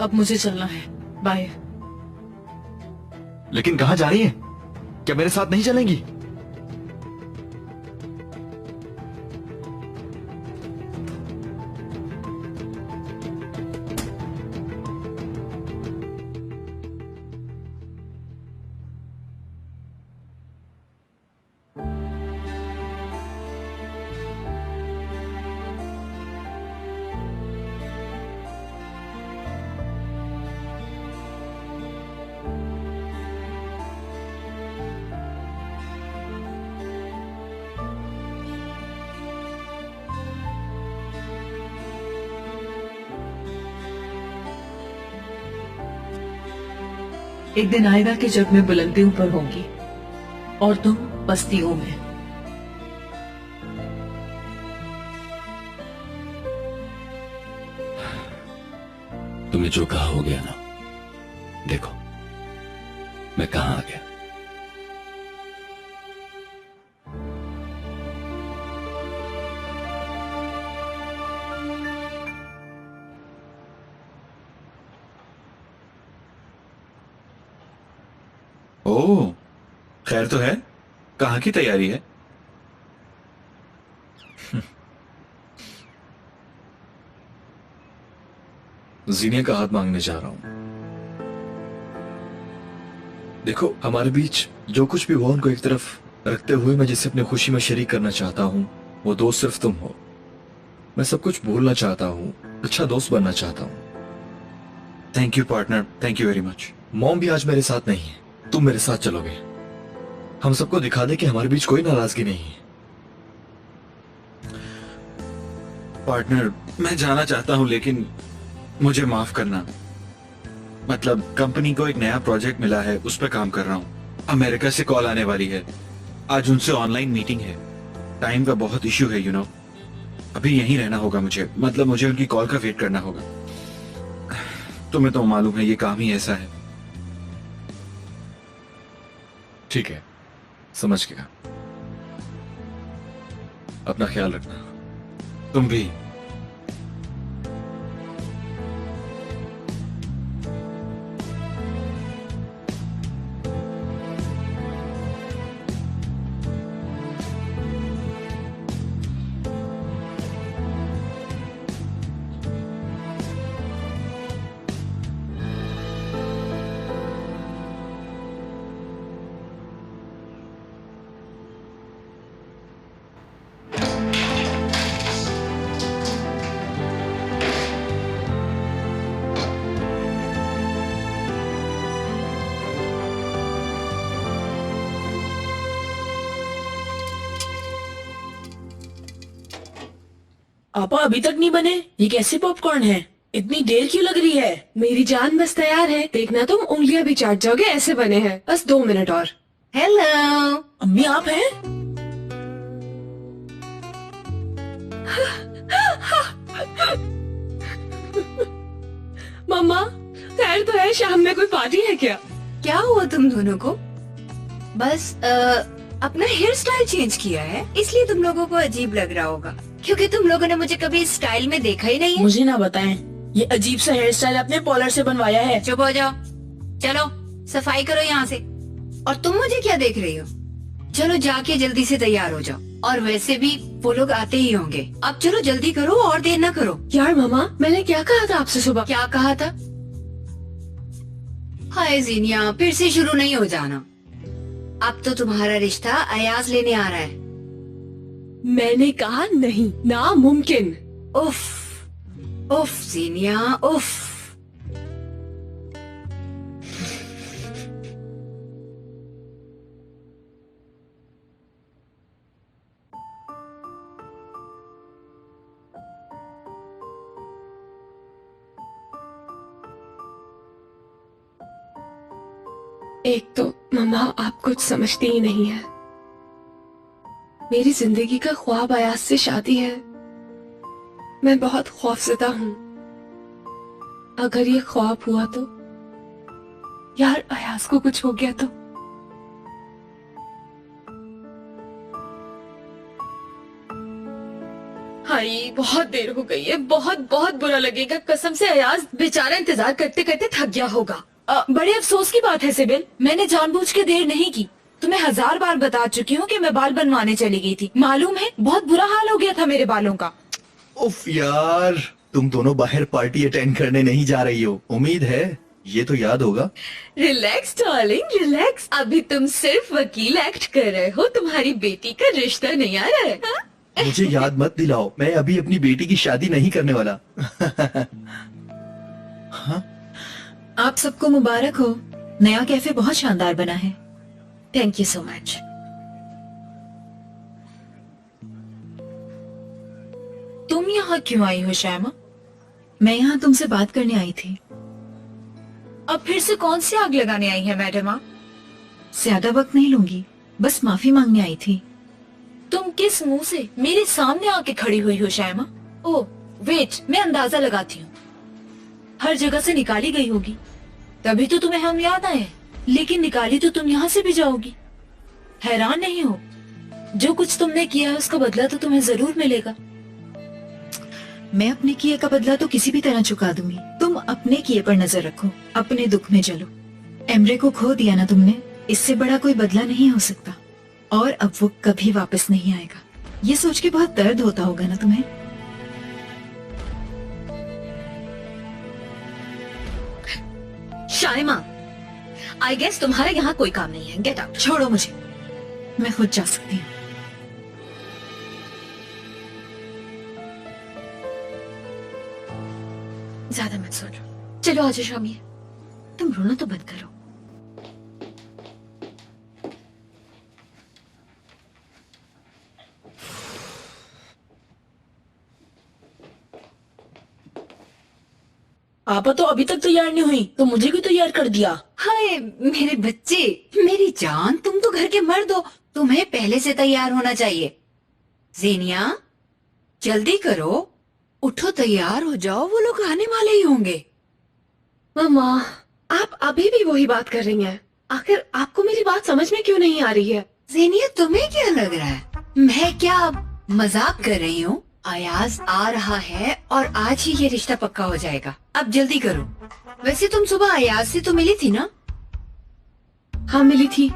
अब मुझे चलना है, बाय। लेकिन कहाँ जा रही है? क्या मेरे साथ नहीं चलेंगी? एक दिन आएगा कि जब मैं बुलंदियों पर होंगी और तुम बस्तियों में। तुमने जो कहा हो गया ना। देखो मैं कहाँ आ गया। ओह, खैर तो है। कहाँ की तैयारी है? जीनिया का हाथ मांगने जा रहा हूं। देखो, हमारे बीच जो कुछ भी हुआ उनको एक तरफ रखते हुए मैं जिसे अपनी खुशी में शरीक करना चाहता हूं, वो दोस्त सिर्फ तुम हो। मैं सब कुछ भूलना चाहता हूं, अच्छा दोस्त बनना चाहता हूं। Thank you partner, thank you very much. Mom भी आज मेरे साथ नहीं है, तुम मेरे साथ चलोगे। हम सबको दिखा दे कि हमारे बीच कोई नाराजगी नहीं है। पार्टनर, मैं जाना चाहता हूं लेकिन मुझे माफ करना। मतलब कंपनी को एक नया प्रोजेक्ट मिला है, उस पर काम कर रहा हूं। अमेरिका से कॉल आने वाली है, आज उनसे ऑनलाइन मीटिंग है। टाइम का बहुत इश्यू है, यू नो। अभी यहीं रहना होगा मुझे, मतलब मुझे उनकी कॉल का वेट करना होगा। तुम्हें तो मालूम है ये काम ही ऐसा है। ठीक है, समझ गया। अपना ख्याल रखना। तुम भी। आपा अभी तक नहीं बने? ये कैसे पॉपकॉर्न है? इतनी देर क्यों लग रही है? मेरी जान बस तैयार है, देखना तुम उंगलियां भी चाट जाओगे, ऐसे बने हैं। बस 2 मिनट और। हेलो अम्मी, आप हैं? मम्मा, खैर तो है, शाम में कोई पार्टी है क्या? क्या हुआ तुम दोनों को? बस अपना हेयर स्टाइल चेंज किया है, इसलिए तुम लोगों को अजीब लग रहा होगा, क्योंकि तुम लोगों ने मुझे कभी इस स्टाइल में देखा ही नहीं है। मुझे ना बताएं, ये अजीब सा हेयर स्टाइल अपने पॉलर से बनवाया है। चुप हो जाओ, चलो सफाई करो यहाँ से। और तुम मुझे क्या देख रही हो? चलो जाके जल्दी से तैयार हो जाओ। और वैसे भी वो लोग आते ही होंगे। अब चलो जल्दी करो और देर ना करो। यार मामा, मैंने क्या कहा था आपसे सुबह? क्या कहा था? हाय जीनिया, फिर से शुरू नहीं हो जाना। अब तो तुम्हारा रिश्ता अयाज लेने आ रहा है। मैंने कहा नहीं, नामुमकिन। उफ उफ जीनिया, उफ। एक तो मम्मा आप कुछ समझती ही नहीं है। मेरी जिंदगी का ख्वाब अयाज से शादी है। मैं बहुत खौफजदा हूँ। अगर ये ख्वाब हुआ तो, यार अयाज को कुछ हो गया तो। हाय बहुत देर हो गई है, बहुत बहुत बुरा लगेगा कसम से। अयाज बेचारा इंतजार करते करते थक गया होगा। बड़े अफसोस की बात है सिबिल, मैंने जानबूझ के देर नहीं की। तुम्हें 1000 बार बता चुकी हूँ कि मैं बाल बनवाने चली गई थी। मालूम है बहुत बुरा हाल हो गया था मेरे बालों का। उफ यार, तुम दोनों बाहर पार्टी अटेंड करने नहीं जा रही हो, उम्मीद है ये तो याद होगा। रिलैक्स डार्लिंग रिलैक्स, अभी तुम सिर्फ वकील एक्ट कर रहे हो, तुम्हारी बेटी का रिश्ता नहीं आ रहा है। हा? मुझे याद मत दिलाओ, मैं अभी अपनी बेटी की शादी नहीं करने वाला। हाँ? आप सबको मुबारक हो, नया कैफे बहुत शानदार बना है। Thank you so much. तुम यहाँ क्यों आई हो शायमा? मैं यहाँ तुमसे बात करने आई थी। अब फिर से कौन सी आग लगाने आई है मैडम आप? ज्यादा वक्त नहीं लूंगी, बस माफी मांगने आई थी। तुम किस मुंह से मेरे सामने आके खड़ी हुई हो शायमा? ओह वेट, मैं अंदाजा लगाती हूँ, हर जगह से निकाली गई होगी, तभी तो तुम्हें हम याद आए। लेकिन निकाली तो तुम यहाँ से भी जाओगी। हैरान नहीं हो? जो कुछ तुमने किया है उसका बदला तो तुम्हें जरूर मिलेगा। मैं अपने किए का बदला तो किसी भी तरह चुका दूंगी। तुम अपने किए पर नजर रखो, अपने दुख में जलो। एमरे को खो दिया ना तुमने, इससे बड़ा कोई बदला नहीं हो सकता, और अब वो कभी वापस नहीं आएगा। ये सोच के बहुत दर्द होता होगा ना तुम्हें? शाइमा, आई गेस तुम्हारे यहाँ कोई काम नहीं है, गेट आउट। छोड़ो मुझे, मैं खुद जा सकती हूँ। ज्यादा मत सोचो, चलो आज शामी, तुम रोना तो बंद करो। आपा तो अभी तक तैयार नहीं हुई, तो मुझे भी तैयार कर दिया। हाय मेरे बच्चे, मेरी जान, तुम तो घर के मर्द हो, तुम्हें पहले से तैयार होना चाहिए। ज़ेनिया जल्दी करो, उठो, तैयार हो जाओ, वो लोग आने वाले ही होंगे। मम्मा आप अभी भी वही बात कर रही हैं। आखिर आपको मेरी बात समझ में क्यों नहीं आ रही है? ज़ेनिया तुम्हें क्या लग रहा है, मैं क्या मजाक कर रही हूँ? अयाज आ रहा है और आज ही ये रिश्ता पक्का हो जाएगा। अब जल्दी करो। वैसे तुम सुबह अयाज से तो मिली थी ना? हाँ मिली थी,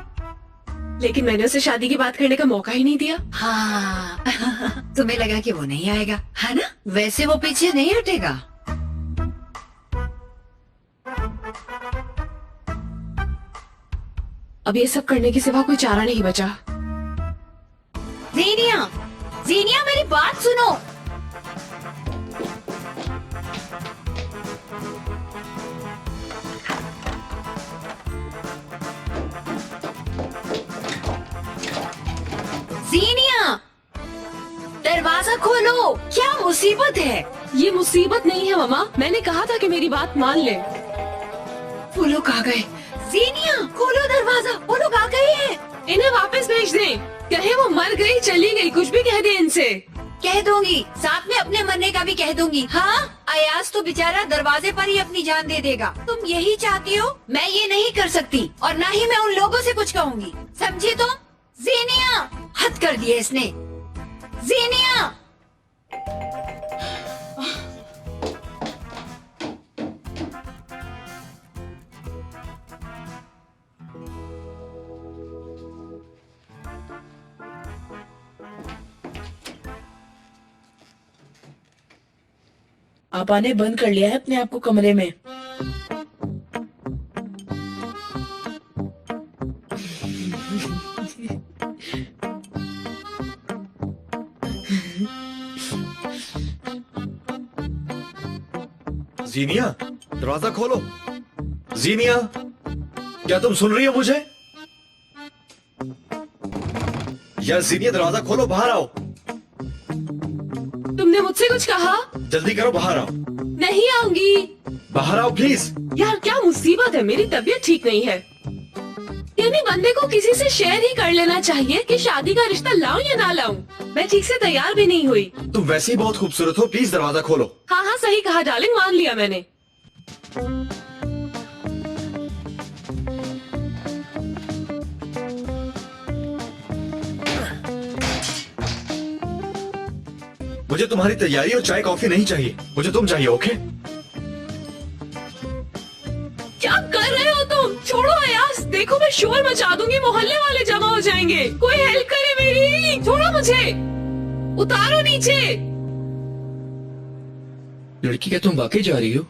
लेकिन मैंने उसे शादी की बात करने का मौका ही नहीं दिया। हाँ तुम्हें लगा कि वो नहीं आएगा, है ना? वैसे वो पीछे नहीं हटेगा। अब ये सब करने के सिवा कोई चारा नहीं बचा। ज़ेनिया, ज़ेनिया मेरी बात सुनो। ज़ेनिया दरवाजा खोलो, क्या मुसीबत है? ये मुसीबत नहीं है मम्मा, मैंने कहा था कि मेरी बात मान ले। वो लोग आ गए। ज़ेनिया खोलो दरवाजा, वो लोग आ गए हैं। इन्हें वापस भेज दें, कहे वो मर गई, चली गई, कुछ भी कह दे इनसे। कह दूंगी, साथ में अपने मरने का भी कह दूंगी। हाँ अयाज तो बेचारा दरवाजे पर ही अपनी जान दे देगा। तुम यही चाहती हो? मैं ये नहीं कर सकती, और न ही मैं उन लोगों से कुछ कहूंगी, समझी तुम? ज़ेनिया हद कर दिया इसने। ज़ेनिया आपा ने बंद कर लिया है अपने आप को कमरे में। ज़ीनिया दरवाजा खोलो। ज़ीनिया क्या तुम सुन रही हो मुझे? यार ज़ीनिया दरवाजा खोलो, बाहर आओ। तुमने मुझसे कुछ कहा? जल्दी करो, बाहर आओ। नहीं आऊंगी। बाहर आओ प्लीज। यार क्या मुसीबत है, मेरी तबीयत ठीक नहीं है। यानी बंदे को किसी से शेयर ही कर लेना चाहिए कि शादी का रिश्ता लाऊं या ना लाऊं। मैं ठीक से तैयार भी नहीं हुई। तुम वैसे ही बहुत खूबसूरत हो, प्लीज दरवाजा खोलो। हाँ हाँ सही कहा डार्लिंग, मान लिया मैंने। मुझे तुम्हारी तैयारी और चाय कॉफी नहीं चाहिए, मुझे तुम चाहिए। ओके? क्या कर रहे हो तुम? छोड़ो अयास, देखो मैं शोर मचा दूंगी, मोहल्ले वाले जमा हो जाएंगे। कोई हेल्प करे मेरी, छोड़ो मुझे, उतारो नीचे। लड़की क्या तुम वाकई जा रही हो?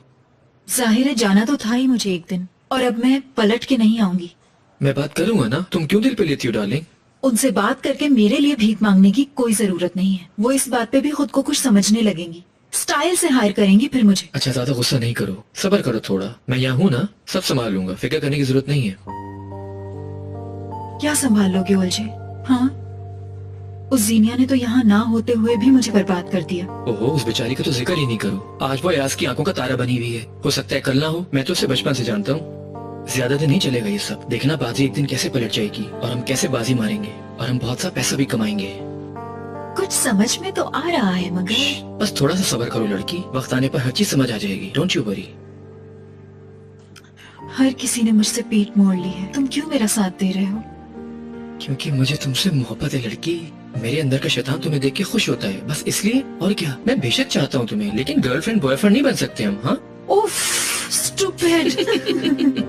जाहिर है जाना तो था ही मुझे एक दिन, और अब मैं पलट के नहीं आऊंगी। मैं बात करूंगा ना, तुम क्यों दिल पे लेती हो डार्लिंग? उनसे बात करके मेरे लिए भीख मांगने की कोई जरूरत नहीं है। वो इस बात पे भी खुद को कुछ समझने लगेंगी, स्टाइल से हायर करेंगी फिर मुझे। अच्छा ज्यादा गुस्सा नहीं करो, सब्र करो थोड़ा, मैं यहाँ हूँ ना, सब संभाल लूंगा, फिक्र करने की जरूरत नहीं है। क्या संभाल लोगे उलझे? हाँ, उस जीनिया ने तो यहाँ ना होते हुए भी मुझे बर्बाद कर दिया। ओहो, उस बेचारी का तो जिक्र ही नहीं करो। आज वो अयाज की आंखों का तारा बनी हुई है। हो सकता है कल ना हो, मैं तो उसे बचपन से जानता हूँ। ज्यादा दिन नहीं चलेगा ये सब, देखना बाजी एक दिन कैसे पलट जाएगी और हम कैसे बाजी मारेंगे और हम बहुत सा पैसा भी कमाएंगे। कुछ समझ में तो आ रहा है मगर बस थोड़ा सा सब्र करो लड़की, वक्त आने पर हर चीज समझ आ जाएगी। Don't you worry. हर किसी ने मुझसे पीठ मोड़ ली है, तुम क्यों मेरा साथ दे रहे हो? क्योंकि मुझे तुमसे मोहब्बत है लड़की। मेरे अंदर का शैतान तुम्हें देख के खुश होता है, बस इसलिए। और क्या, मैं बेशक चाहता हूँ तुम्हें, लेकिन गर्लफ्रेंड बॉयफ्रेंड नहीं बन सकते हम। हाँ उफ, स्टूपिड।